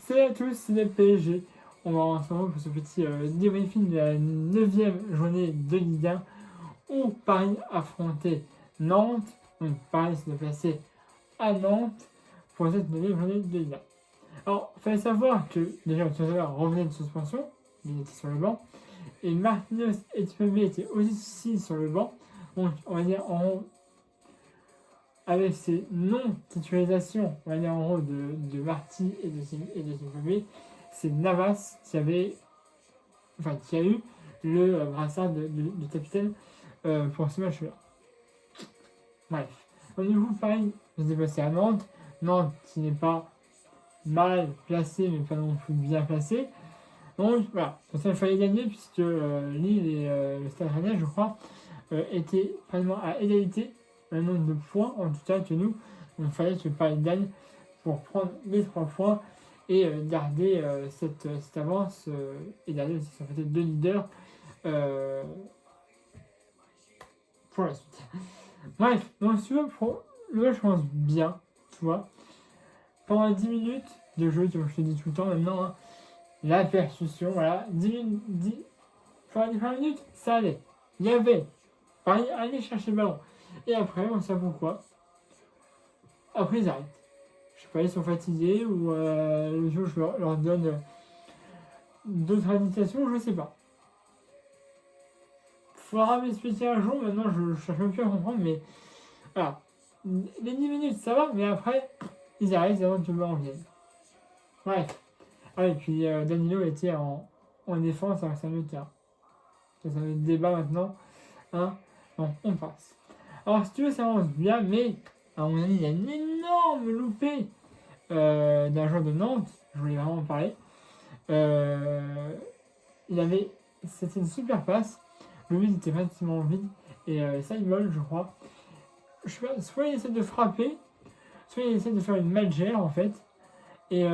Salut à tous, c'est le PSG. On va en ce moment pour ce petit débriefing de la 9e journée de Ligue 1 où Paris affrontait Nantes. Donc Paris s'est déplacé à Nantes pour cette 9e journée de Ligue 1. Alors, il fallait savoir que déjà tout à l'heure revenait de suspension, il était sur le banc, et Marquinhos et Tchouaméni étaient aussi sur le banc. Donc on va dire en haut, avec ces non-titularisations, on va dire en gros de Marty et de Tchouaméni, c'est Navas qui a eu le brassard de capitaine pour ce match-là. Bref. Au niveau Paris, je suis passé à Nantes. Nantes qui n'est pas mal placé, mais pas non plus bien placé. Donc voilà, pour ça il fallait gagner puisque Lille et le Stade Rennais, je crois, étaient pratiquement à égalité, un nombre de points en tout cas que nous. Donc il fallait que Paris gagne pour prendre les 3 points et garder cette avance et garder aussi ça fait 2 leaders pour la suite. Bref, donc si tu veux, le match commence bien, tu vois. Pendant 10 minutes de jeu, comme je te dis tout le temps maintenant, hein, la percussion, voilà, 20 minutes, ça allait. Il y avait Paris allait chercher le ballon. Et après, on sait pourquoi. Après, ils arrêtent. Je sais pas, ils sont fatigués ou le jeu, je leur donne d'autres indications, je sais pas. Faudra m'expliquer un jour, maintenant je cherche même plus à comprendre, mais voilà. Les 10 minutes ça va, mais après, ils arrêtent avant que le ballon vienne. Bref. Ah, et puis Danilo était en défense avec Samuel Terre. Ça va être débat maintenant. Hein. Bon, on passe. Alors si tu veux, ça avance bien, mais à mon avis, il y a une énorme loupée d'un joueur de Nantes. Je voulais vraiment en parler. C'était une super passe. Le vide était pratiquement vide. Et Simon, je crois. Je sais pas, soit il essaie de frapper, soit il essaie de faire une magère en fait. Et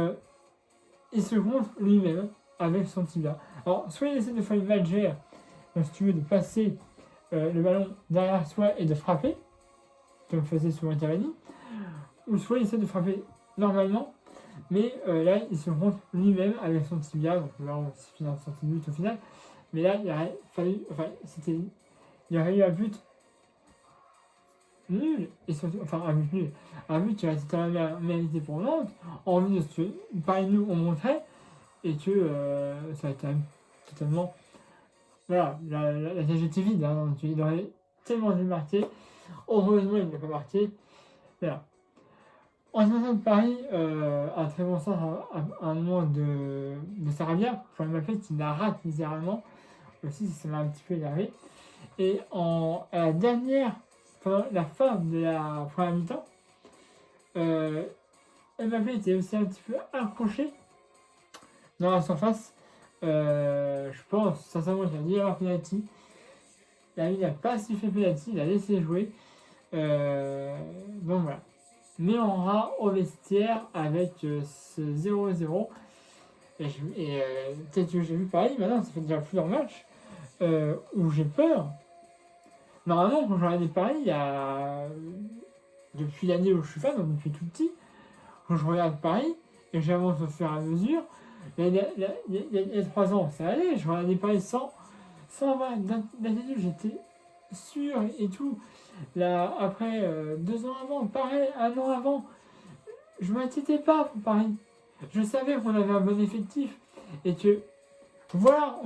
il se gonfle lui-même avec son tibia. Alors, soit il essaie de faire une magère, si tu veux, de passer le ballon derrière soi et de frapper, comme faisait souvent Cavani, ou soit il essaie de frapper normalement, mais là il se gonfle lui-même avec son tibia, donc là on se finit en centimètres au final, mais là il aurait fallu, il y aurait eu un but nul, et surtout, un but qui aurait été totalement mérité pour Nantes, en vue de ce que pareil nous on montrait, et que ça a été totalement, voilà, la cage était vide, hein, donc il aurait tellement dû marquer. Heureusement, il n'a pas marqué. Voilà. En attendant de Paris, un très bon sens à un moment de Sarabia, pour Mbappé qui la rate misérablement. Aussi, ça m'a un petit peu énervé. Et à la dernière, pendant la fin de la première mi-temps, Mbappé était aussi un petit peu accroché dans la surface. Je pense sincèrement qu'il a dû y avoir penalty. Il n'a pas sifflé penalty, il a laissé jouer. Donc voilà. Mais on ira au vestiaire avec ce 0-0. Et peut-être que j'ai vu pareil, maintenant ça fait déjà plusieurs matchs où j'ai peur. Normalement, quand je regardais Paris, depuis l'année où je suis fan, donc depuis tout petit, quand je regarde Paris, et j'avance au fur et à mesure, il y a 3 ans, ça allait, je regardais Paris sans avoir d'inquiétude, j'étais sûr et tout. Là, après, 2 ans avant, pareil, 1 an avant, je ne m'inquiétais pas pour Paris. Je savais qu'on avait un bon effectif et que, voilà,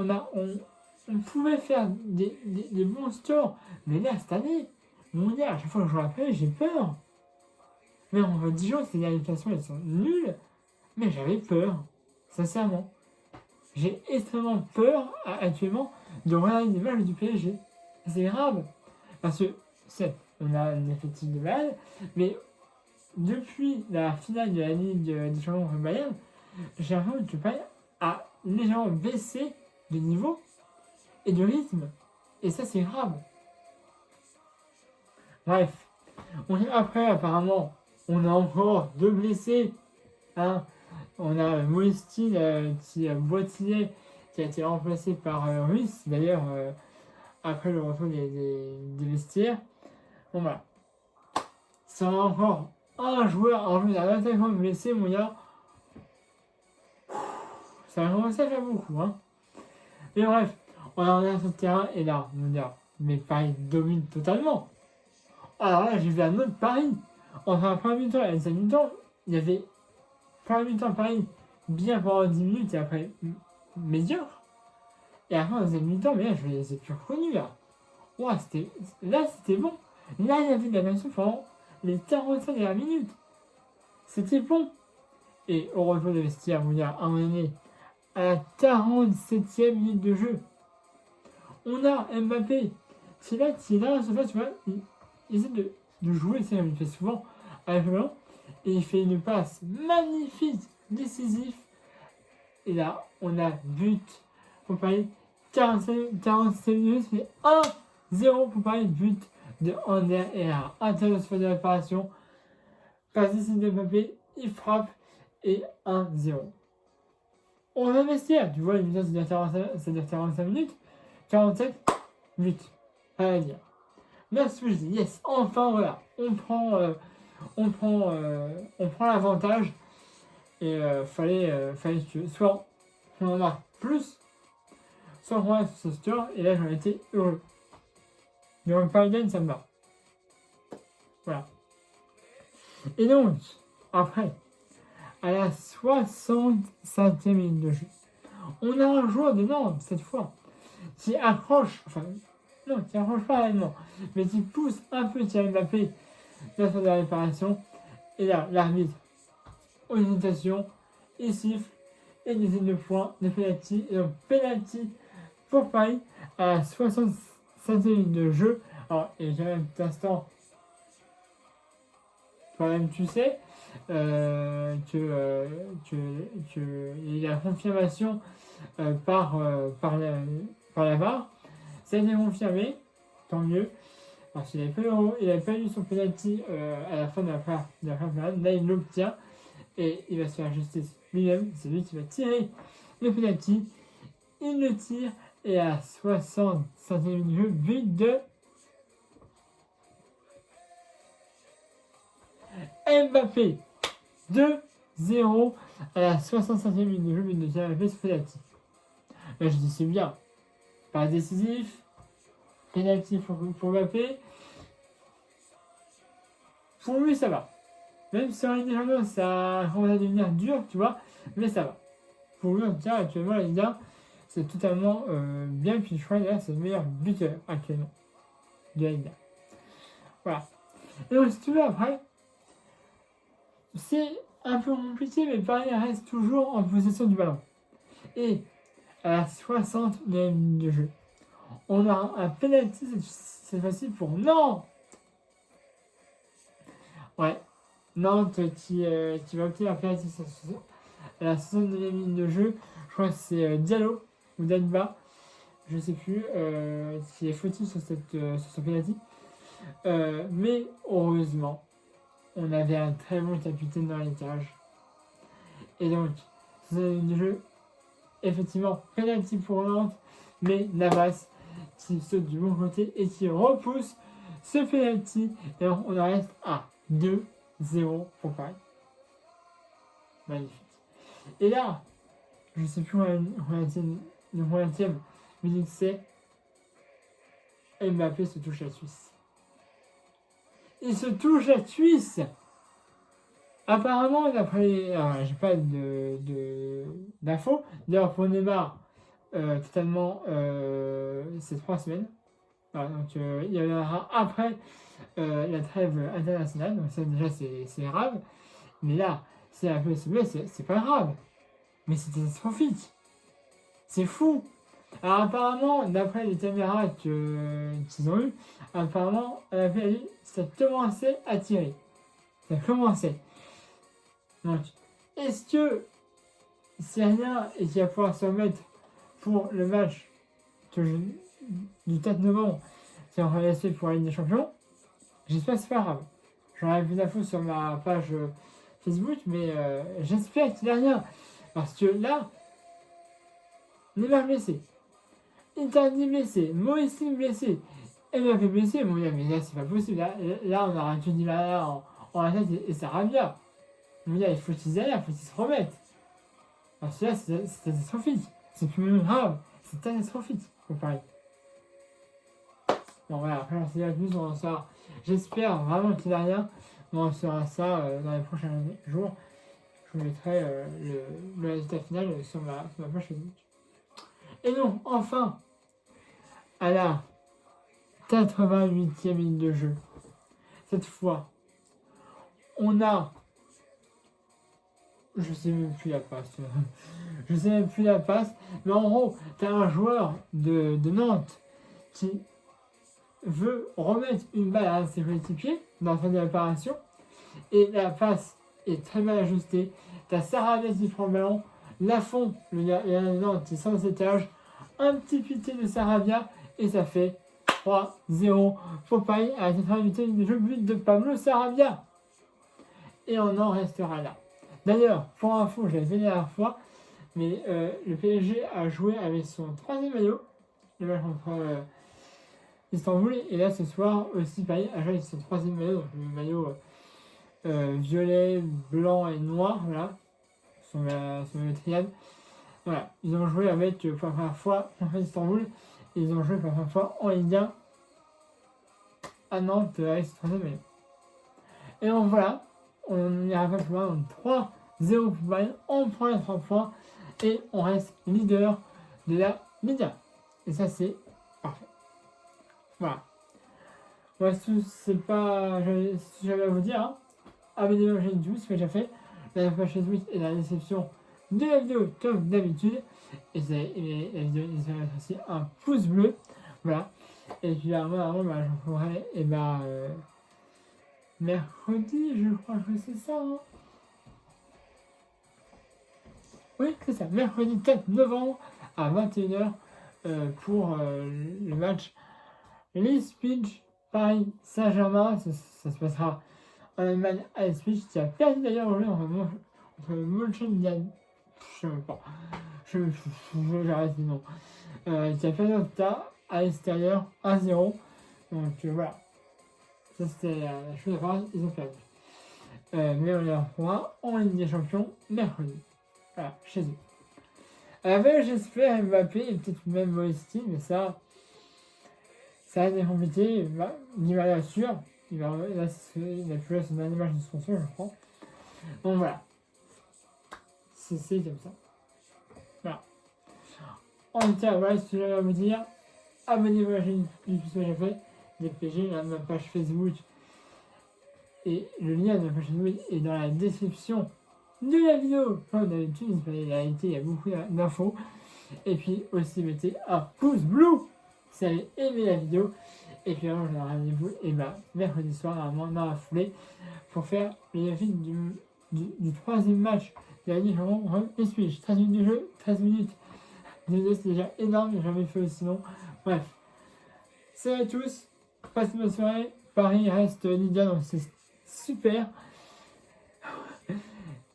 on pouvait faire des bons scores. Mais là, cette année, mon gars, à chaque fois que je rappelle, j'ai peur. Mais en 10 jours, ces qualifications, elles sont nulles. Mais j'avais peur, sincèrement. J'ai extrêmement peur actuellement de regarder des matchs du PSG. C'est grave. Parce que, on a un effectif de mal, mais depuis la finale de la Ligue des Champions contre Bayern, j'ai l'impression que Bayern a légèrement baissé de niveau et de rythme. Et ça, c'est grave. Bref. Après, apparemment, on a encore 2 blessés. Hein. On a Molestin qui boitillait, qui a été remplacé par Ruiz, d'ailleurs, après le retour des vestiaires. Bon, voilà. Ça va encore un joueur, un attaquant blessé, mon gars. Ça a commencé à faire beaucoup, hein. Mais bref, on a regardé sur le terrain et là, on va dire, mais Paris domine totalement. Alors là, j'ai vu un autre Paris. Entre la première mi-temps et la deuxième mi-temps, il y avait première mi-temps Paris bien pendant 10 minutes et après médiocre. Et après, en deuxième mi-temps, mais là, je les ai plus reconnus là. Ouah, là, c'était bon. Là, il y avait de la nation pendant les 45 dernières minutes. C'était bon. Et au retour de vestiaire, vous dire, à un moment donné, à la 47e minute de jeu, on a Mbappé. C'est là, tu vois, il essaie de jouer, c'est comme il fait souvent avec le ballon. Et il fait une passe magnifique, décisive. Et là, on a but pour Paris. 47 minutes, mais 1-0 pour Paris, but de Ander Herrera. Intéressant de réparation. Passe décisive de Mbappé, il frappe et 1-0. On va investir, tu vois, une vitesse c'est-à-dire 45 minutes, 47, 8. Rien à dire. Là, ce que je dis, yes, enfin, voilà, on prend l'avantage et fallait soit on en a plus, soit on reste sur ce score, et là, j'en étais heureux. Mais on pas gagne, ça me va. Voilà. Et donc, après, à la 65e minute de jeu, on a un joueur de Nantes, cette fois, qui accroche, non, qui accroche pas réellement, mais qui pousse un peu Thierry Mbappé dans sa réparation. Et là, l'arbitre, aux hésitations, il siffle, et décide le point de penalty, et donc penalty pour Paris à la 65e minute de jeu. Alors, et j'ai un petit instant, toi-même tu sais, il y a la confirmation par la VAR. Ça a été confirmé, tant mieux, parce qu'il n'avait pas eu son penalty à la fin de la première période. Là, il l'obtient et il va se faire justice lui-même. C'est lui qui va tirer le penalty. Il le tire et à 65e minute de jeu, but de Mbappé. 2-0 à la 65e minute de jeu, but de Kylian Mbappé sur penalty. Là, je dis c'est bien. Pas décisif. Penalty pour Mbappé. Pour lui, ça va. Même si en Ligue des Champions, ça commence à devenir dur, tu vois, mais ça va. Pour lui, en tout cas, actuellement, la Ligue 1, c'est totalement bien. Puis je crois que c'est le meilleur buteur actuellement de la Ligue 1. Voilà. Et donc, si tu veux, après, c'est un peu compliqué, mais Paris reste toujours en possession du ballon. Et à la 60e minute de jeu, on a un penalty cette fois-ci pour Nantes. Ouais, Nantes qui va obtenir un penalty à la 69e minute de jeu. Je crois que c'est Diallo ou Danba, je ne sais plus, qui est fautif sur ce penalty. Mais heureusement, on avait un très bon capitaine dans les cages. Et donc, 69e minute de jeu, effectivement, penalty pour Nantes, mais Navas qui saute du bon côté et qui repousse ce penalty. Et donc, on en reste à 2-0 pour Paris. Magnifique. Et là, je ne sais plus combien minute c'est, Mbappé se touche la Suisse. Il se touche la Suisse. Apparemment, d'après, j'ai pas d'infos. D'ailleurs, pour Neymar, totalement, c'est 3 semaines. Voilà, donc il y en aura après la trêve internationale. Donc ça déjà c'est grave. Mais là, c'est un peu c'est pas grave. Mais c'est catastrophique. C'est fou. Alors apparemment, d'après les caméras qu'ils ont eues, apparemment, ça commençait à tirer. Ça commençait. Donc, est-ce que c'est rien et qu'il va pouvoir se remettre pour le match du 4 novembre qui est en laissé pour la Ligue des Champions? J'espère que c'est pas grave. J'aurai plus d'infos sur ma page Facebook, mais j'espère qu'il n'y a rien. Parce que là, Neymar blessé, Icardi blessé, Moïse blessé, Mbappé blessé, bon, mais là c'est pas possible. Là on aura que Dybala en tête et Sarabia. Il faut qu'ils aillent, il faut qu'ils se remettent. Alors celui-là, c'est catastrophique. C'est plus même grave. C'est catastrophique pour Paris. Bon voilà, après j'en sais pas plus, on en saura. J'espère vraiment qu'il n'y a rien. On en saura ça dans les prochains jours. Je vous mettrai le résultat final sur ma page Facebook. Et donc, enfin, à la 88e minute de jeu, cette fois, on a... Je sais même plus la passe. Je sais même plus la passe. Mais en gros, tu as un joueur de Nantes qui veut remettre une balle à ses coéquipiers dans la fin de l'opération. Et la passe est très mal ajustée. Tu as Sarabia qui prend le ballon. Lafont, le gars de Nantes, qui est sans étage. Un petit pitié de Sarabia. Et ça fait 3-0 pour Paris à la 88e de jeu, but de Pablo Sarabia. Et on en restera là. D'ailleurs, pour info, je l'avais fait la dernière fois, mais le PSG a joué avec son troisième maillot, le match contre Istanbul, et là ce soir aussi Paris a joué avec son troisième maillot, donc le maillot violet, blanc et noir, voilà, son maillot triade. Voilà, ils ont joué avec pour la première fois contre Istanbul, et ils ont joué pour la première fois en Ligue 1 à Nantes avec ce troisième maillot. Et donc voilà, on n'ira pas plus loin, donc 3-0 pour Bayern, on prend les 3 points et on reste leader de la Ligue 1. Et ça c'est parfait. Voilà. Voilà, c'est pas ce que j'avais à vous dire. Hein. Abonnez-vous à la chaîne YouTube, ce que j'ai fait. La page Facebook et la description de la vidéo comme d'habitude. Et si vous avez aimé la vidéo, n'hésitez pas à mettre aussi un pouce bleu. Voilà. Et puis moi, je ferai mercredi, je crois que c'est ça. Hein. Oui, c'est ça. Mercredi 4 novembre à 21h pour le match Leipzig Paris Saint-Germain. Ça se passera en Allemagne à Leipzig. Qui a perdu d'ailleurs aujourd'hui entre Mönchengladbach. Je ne sais pas. J'arrête les noms. Qui a perdu à l'extérieur 1-0. Donc voilà. Ça c'était la chose à faire. Ils ont perdu. Mais on les retrouvera en Ligue des Champions mercredi. Voilà, chez eux. Avec, j'espère, Mbappé et peut-être même Moïsti, mais ça va être compliqué. Il va la sûr. Il a plus là son dernier match de sponsor, je crois. Donc voilà. C'est comme ça. Voilà. En tout cas, voilà ce que j'avais à vous dire. Abonnez-vous à la chaîne YouTube, ce que j'ai fait. DPG, ma page Facebook. Et le lien de ma page Facebook est dans la description de la vidéo. Comme d'habitude, il y a beaucoup d'infos. Et puis aussi, mettez un pouce bleu si vous avez aimé la vidéo. Et puis alors, je vous rendez-vous mercredi soir, normalement, dans la foulée, pour faire le défi du troisième match de la Ligue contre Leipzig. 13 minutes de jeu, 13 minutes de vidéo, c'est déjà énorme, j'ai jamais fait aussi long. Bref. Salut à tous, passez une bonne soirée. Paris reste Lydia, donc c'est super.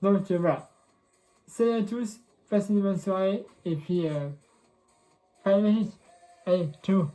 Donc voilà. Salut à tous, passez une bonne soirée. Et puis, Paris magique. Allez, ciao.